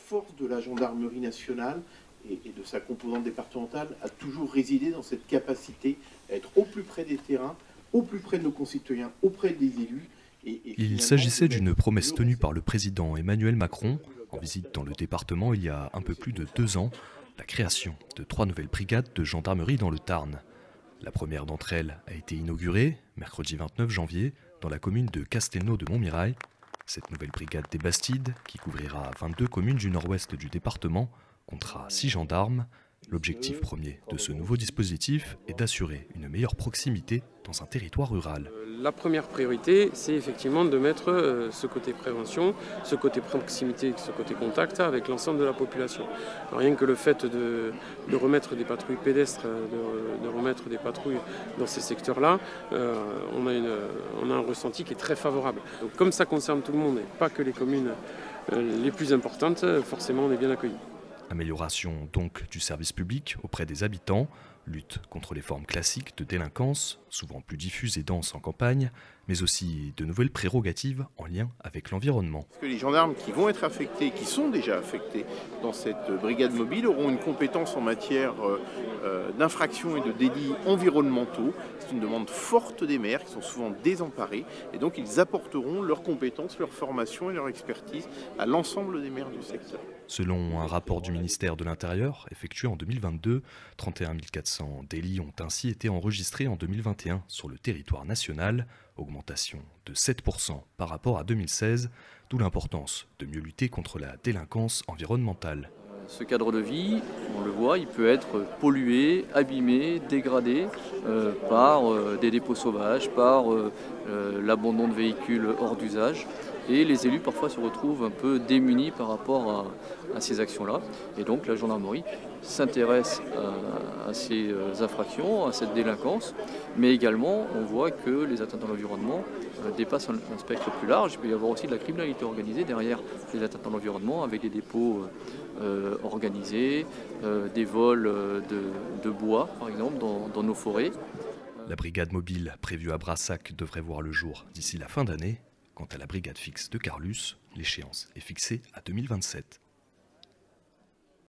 force de la gendarmerie nationale et de sa composante départementale a toujours résidé dans cette capacité à être au plus près des terrains, au plus près de nos concitoyens, auprès des élus. Il s'agissait d'une promesse tenue par le président Emmanuel Macron en visite dans le département il y a un peu plus de 2 ans, la création de 3 nouvelles brigades de gendarmerie dans le Tarn. La première d'entre elles a été inaugurée mercredi 29 janvier dans la commune de Castelnau de Montmirail. Cette nouvelle brigade des Bastides, qui couvrira 22 communes du nord-ouest du département, comptera 6 gendarmes. L'objectif premier de ce nouveau dispositif est d'assurer une meilleure proximité dans un territoire rural. La première priorité, c'est effectivement de mettre ce côté prévention, ce côté proximité, ce côté contact avec l'ensemble de la population. Rien que le fait de remettre des patrouilles pédestres, de remettre des patrouilles dans ces secteurs-là, on a un ressenti qui est très favorable. Donc, comme ça concerne tout le monde et pas que les communes les plus importantes, forcément on est bien accueillis. Amélioration donc du service public auprès des habitants, lutte contre les formes classiques de délinquance, souvent plus diffuses et denses en campagne, mais aussi de nouvelles prérogatives en lien avec l'environnement. Parce que les gendarmes qui vont être affectés, qui sont déjà affectés dans cette brigade mobile, auront une compétence en matière d'infractions et de délits environnementaux. C'est une demande forte des maires qui sont souvent désemparés et donc ils apporteront leurs compétences, leur formation et leur expertise à l'ensemble des maires du secteur. Selon un rapport du ministère de l'Intérieur effectué en 2022, 31 400 délits ont ainsi été enregistrés en 2021 sur le territoire national, augmentation de 7% par rapport à 2016, d'où l'importance de mieux lutter contre la délinquance environnementale. Ce cadre de vie, on le voit, il peut être pollué, abîmé, dégradé par des dépôts sauvages, par l'abandon de véhicules hors d'usage. Et les élus parfois se retrouvent un peu démunis par rapport à ces actions-là. Et donc la gendarmerie s'intéresse à ces infractions, à cette délinquance, mais également on voit que les atteintes à l'environnement dépassent un spectre plus large. Il peut y avoir aussi de la criminalité organisée derrière les atteintes à l'environnement, avec des dépôts organisés, des vols de bois par exemple dans nos forêts. La brigade mobile prévue à Brassac devrait voir le jour d'ici la fin d'année. Quant à la brigade fixe de Carlus, l'échéance est fixée à 2027.